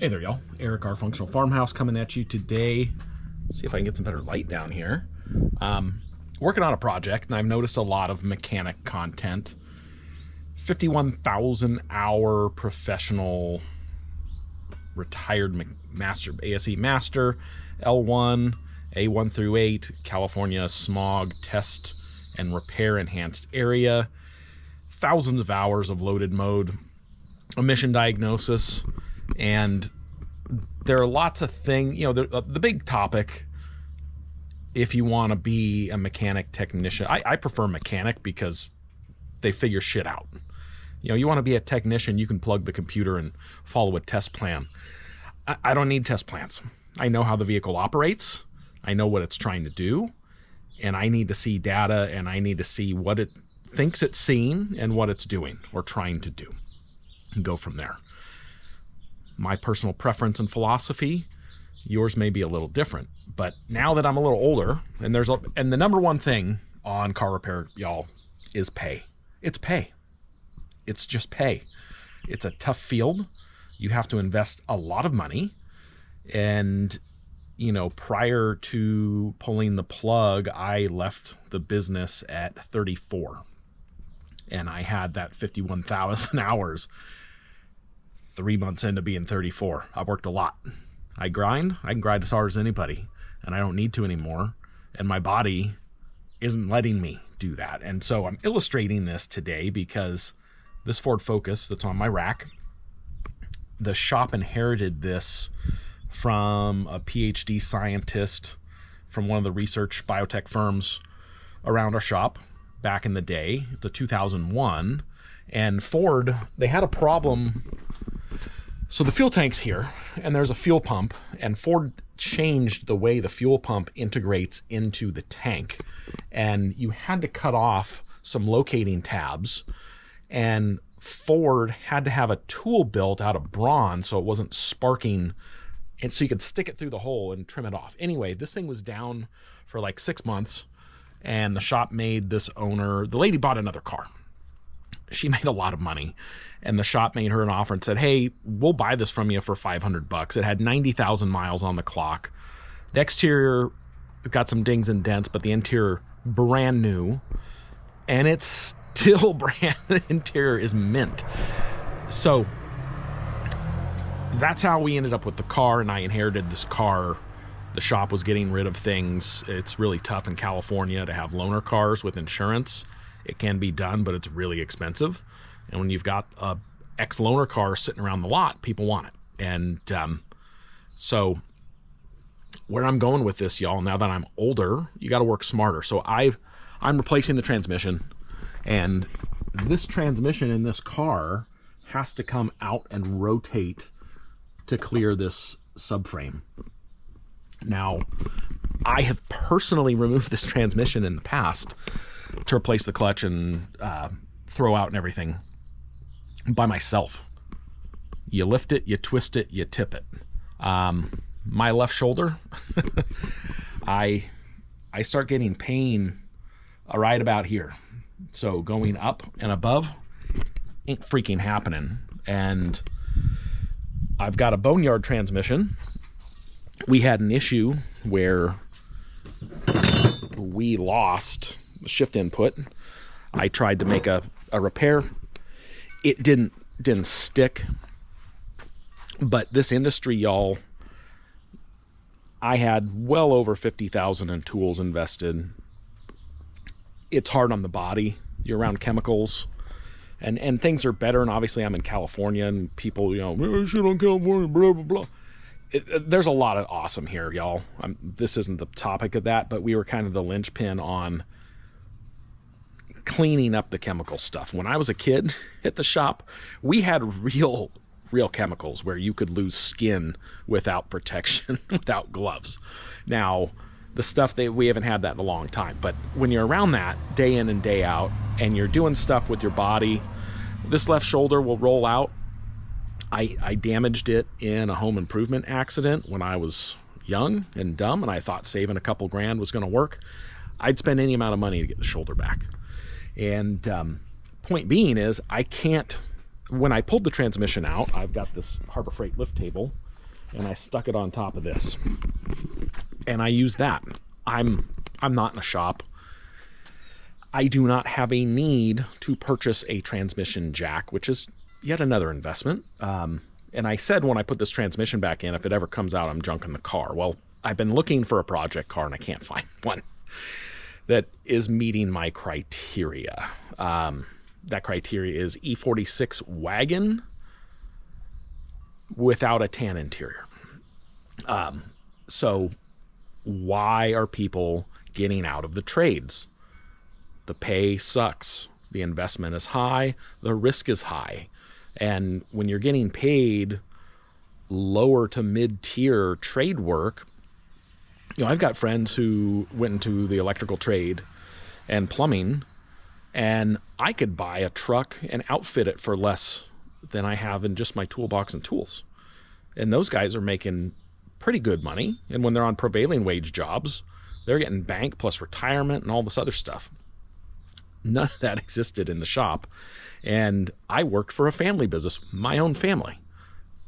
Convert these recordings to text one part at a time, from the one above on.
Hey there, y'all. Eric, our Functional Farmhouse, coming at you today. Let's see if I can get some better light down here. Working on a project, and I've noticed a lot of mechanic content. 51,000 hour professional retired master, ASE master, L1, A1 through 8, California smog test and repair enhanced area. Thousands of hours of loaded mode, emission diagnosis, and there are lots of things, you know, the big topic, if you want to be a mechanic technician, I prefer mechanic because they figure shit out. You know, you want to be a technician, you can plug the computer and follow a test plan. I don't need test plans. I know how the vehicle operates. I know what it's trying to do. And I need to see data, and I need to see what it thinks it's seeing and what it's doing or trying to do, and go from there. My personal preference and philosophy, yours may be a little different, but now that I'm a little older, and the number one thing on car repair, y'all, is pay. It's pay. It's just pay. It's a tough field. You have to invest a lot of money, and you know, prior to pulling the plug, I left the business at 34, and I had that 51,000 hours 3 months into being 34. I've worked a lot. I grind. I can grind as hard as anybody, and I don't need to anymore. And my body isn't letting me do that. And so I'm illustrating this today because this Ford Focus that's on my rack, the shop inherited this from a PhD scientist from one of the research biotech firms around our shop back in the day. It's a 2001. And Ford, they had a problem. So the fuel tank's here, and there's a fuel pump, and Ford changed the way the fuel pump integrates into the tank. And you had to cut off some locating tabs, and Ford had to have a tool built out of bronze so it wasn't sparking, and so you could stick it through the hole and trim it off. Anyway, this thing was down for like 6 months, and the shop made this owner, the lady bought another car. She made a lot of money, and the shop made her an offer and said, hey, we'll buy this from you for $500. It had 90,000 miles on the clock. The exterior got some dings and dents, but the interior brand new, and it's still brand, the interior is mint. So that's how we ended up with the car, and I inherited this car. The shop was getting rid of things. It's really tough in California to have loaner cars with insurance. It can be done, but it's really expensive. And when you've got a ex-loaner car sitting around the lot, people want it. And so where I'm going with this, y'all, now that I'm older, you got to work smarter. So I'm replacing the transmission, and this transmission in this car has to come out and rotate to clear this subframe. Now, I have personally removed this transmission in the past to replace the clutch and throw out and everything by myself. You lift it, you twist it, you tip it. My left shoulder, I start getting pain right about here. So going up and above ain't freaking happening. And I've got a boneyard transmission. We had an issue where we lost shift input. I tried to make a repair. It didn't stick. But this industry, y'all, I had well over 50,000 in tools invested. It's hard on the body. You're around chemicals, and things are better. And obviously I'm in California, and people, you know, shit on California, blah, blah, blah. There's a lot of awesome here, y'all. This isn't the topic of that, but we were kind of the linchpin on cleaning up the chemical stuff. When I was a kid at the shop, we had real chemicals where you could lose skin without protection, without gloves. Now, the stuff that we haven't had that in a long time, but when you're around that day in and day out, and you're doing stuff with your body, this left shoulder will roll out. I damaged it in a home improvement accident when I was young and dumb, and I thought saving a couple grand was going to work. I'd spend any amount of money to get the shoulder back. And point being is, I can't, when I pulled the transmission out, I've got this Harbor Freight lift table. and I stuck it on top of this, and I use that. I'm not in a shop. I do not have a need to purchase a transmission jack, which is yet another investment. And I said when I put this transmission back in, if it ever comes out, I'm junking the car. Well, I've been looking for a project car and I can't find one that is meeting my criteria. That criteria is E46 wagon without a tan interior. So why are people getting out of the trades? The pay sucks. The investment is high. The risk is high. And when you're getting paid lower to mid-tier trade work, I've got friends who went into the electrical trade and plumbing, and I could buy a truck and outfit it for less than I have in just my toolbox and tools. And those guys are making pretty good money. And when they're on prevailing wage jobs, they're getting bank plus retirement and all this other stuff. None of that existed in the shop. And I worked for a family business, my own family.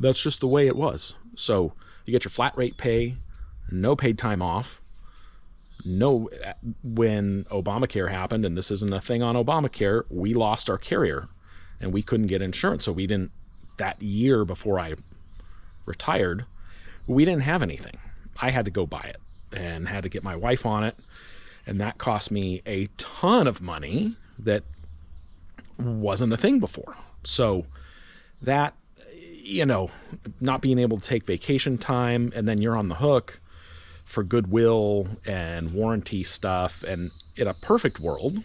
That's just the way it was. So you get your flat rate pay, no paid time off. When Obamacare happened, and this isn't a thing on Obamacare, we lost our carrier and we couldn't get insurance. So we didn't, that year before I retired, we didn't have anything. I had to go buy it and had to get my wife on it. And that cost me a ton of money that wasn't a thing before. So that, not being able to take vacation time, and then you're on the hook for goodwill and warranty stuff. And in a perfect world,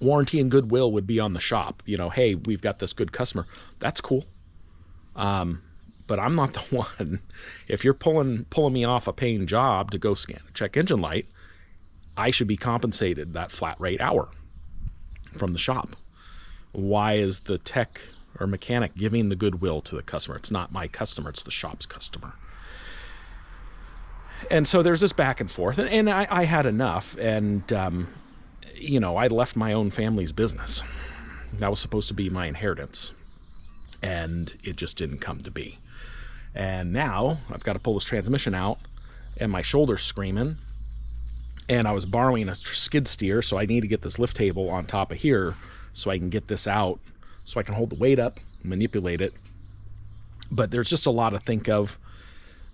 warranty and goodwill would be on the shop. Hey, we've got this good customer. That's cool. But I'm not the one. If you're pulling me off a paying job to go scan a check engine light, I should be compensated that flat rate hour from the shop. Why is the tech or mechanic giving the goodwill to the customer? It's not my customer, it's the shop's customer. And so there's this back and forth, and I had enough. And, I left my own family's business. That was supposed to be my inheritance. And it just didn't come to be. And now I've got to pull this transmission out, and my shoulder's screaming. And I was borrowing a skid steer, so I need to get this lift table on top of here so I can get this out, so I can hold the weight up, manipulate it. But there's just a lot to think of,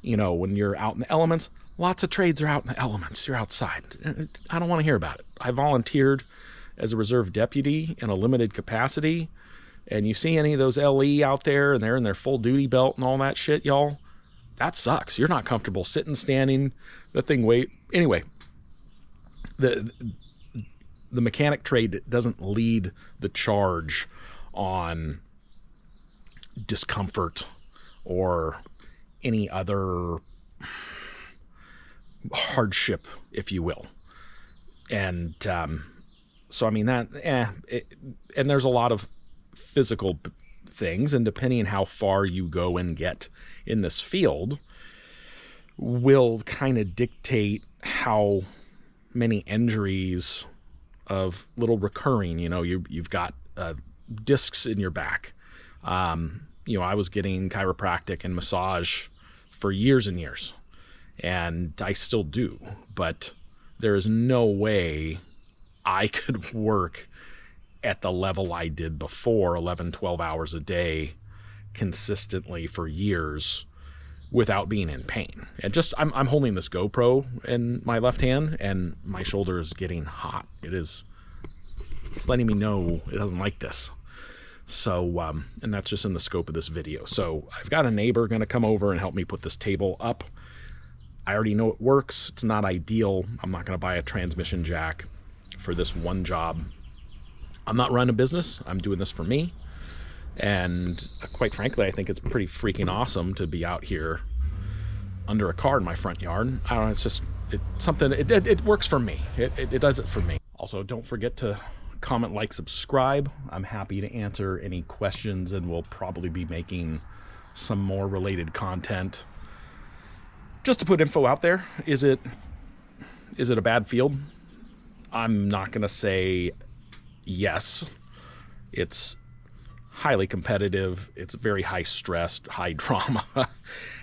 when you're out in the elements. Lots of trades are out in the elements. You're outside. I don't want to hear about it. I volunteered as a reserve deputy in a limited capacity. And you see any of those LE out there and they're in their full duty belt and all that shit, y'all, that sucks. You're not comfortable sitting, standing, the thing weight. Anyway, the mechanic trade doesn't lead the charge on discomfort or any other hardship, if you will. And so, I mean, and there's a lot of physical things, and depending on how far you go and get in this field will kind of dictate how many injuries of little recurring, you've got discs in your back. I was getting chiropractic and massage for years and years, and I still do, but there is no way I could work at the level I did before, 11, 12 hours a day consistently for years without being in pain. And just, I'm holding this GoPro in my left hand and my shoulder is getting hot. It's letting me know it doesn't like this. So, and that's just in the scope of this video. So I've got a neighbor going to come over and help me put this table up. I already know it works. It's not ideal. I'm not going to buy a transmission jack for this one job. I'm not running a business. I'm doing this for me. And quite frankly, I think it's pretty freaking awesome to be out here under a car in my front yard. I don't know, it's something, it works for me. It does it for me. Also, don't forget to comment, like, subscribe. I'm happy to answer any questions, and we'll probably be making some more related content. Just to put info out there, is it a bad field? I'm not going to say yes. It's highly competitive. It's very high stressed, high drama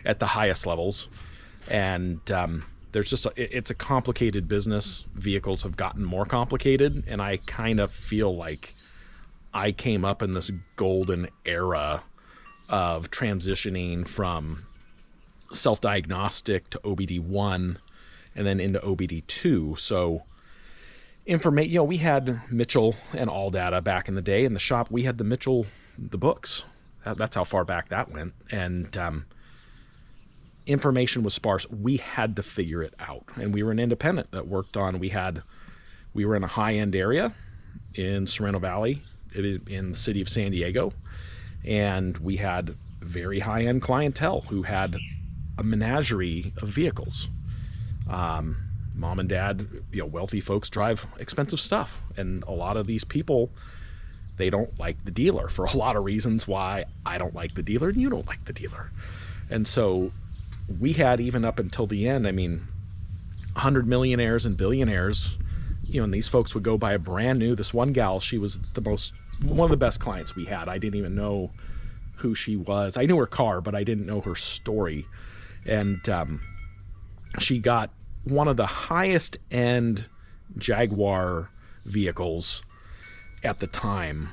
at the highest levels. And there's just it's a complicated business. Vehicles have gotten more complicated, and I kind of feel like I came up in this golden era of transitioning from self-diagnostic to OBD1 and then into OBD2. So we had Mitchell and ALLDATA back in the day. In the shop, we had the books. That's how far back that went. And information was sparse. We had to figure it out. And we were an independent that worked on, we were in a high-end area in Sorrento Valley in the city of San Diego. And we had very high-end clientele who had a menagerie of vehicles. Mom and dad, wealthy folks drive expensive stuff. And a lot of these people, they don't like the dealer for a lot of reasons why I don't like the dealer and you don't like the dealer. And so we had, even up until the end, 100 millionaires and billionaires, and these folks would go buy a brand new, this one gal, she was one of the best clients we had. I didn't even know who she was. I knew her car, but I didn't know her story. And she got one of the highest end Jaguar vehicles at the time,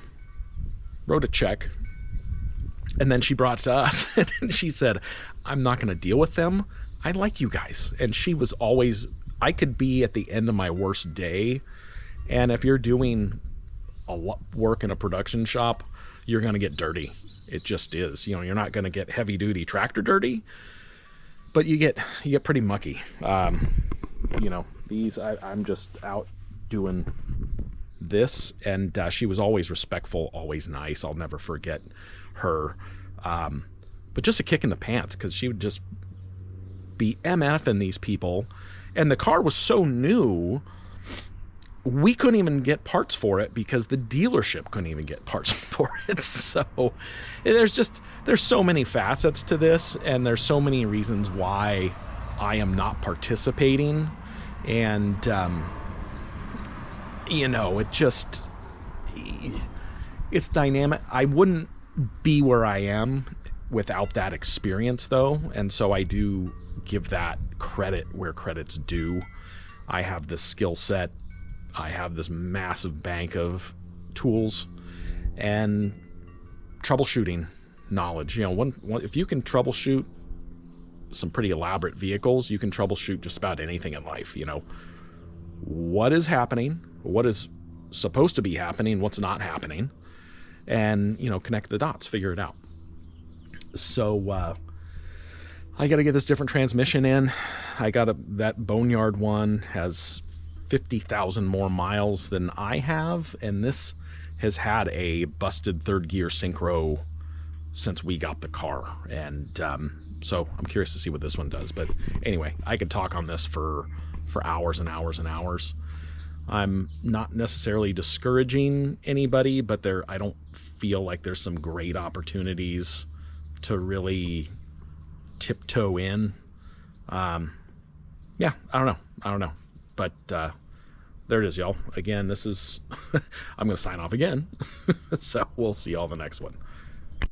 wrote a check, and then she brought it to us and she said, I'm not going to deal with them. I like you guys. And she was always, I could be at the end of my worst day, and if you're doing a lot work in a production shop, you're going to get dirty. It just is. You're not going to get heavy duty tractor dirty, but you get pretty mucky. I'm just out doing this, and she was always respectful, always nice. I'll never forget her. But just a kick in the pants, because she would just be MFing these people, and the car was so new, we couldn't even get parts for it because the dealership couldn't even get parts for it. So there's so many facets to this, and there's so many reasons why I am not participating. And it's dynamic. I wouldn't be where I am without that experience, though, and so I do give that credit where credit's due. I have this skill set, I have this massive bank of tools and troubleshooting knowledge. If you can troubleshoot some pretty elaborate vehicles, you can troubleshoot just about anything in life. What is happening, what is supposed to be happening, what's not happening, and connect the dots, figure it out. So I got to get this different transmission in. I got that Boneyard one has 50,000 more miles than I have, and this has had a busted third gear synchro since we got the car. And so I'm curious to see what this one does. But anyway, I could talk on this for hours and hours and hours. I'm not necessarily discouraging anybody, but I don't feel like there's some great opportunities to really tiptoe in. I don't know. But there it is, y'all. Again, this is I'm going to sign off again. So we'll see y'all the next one.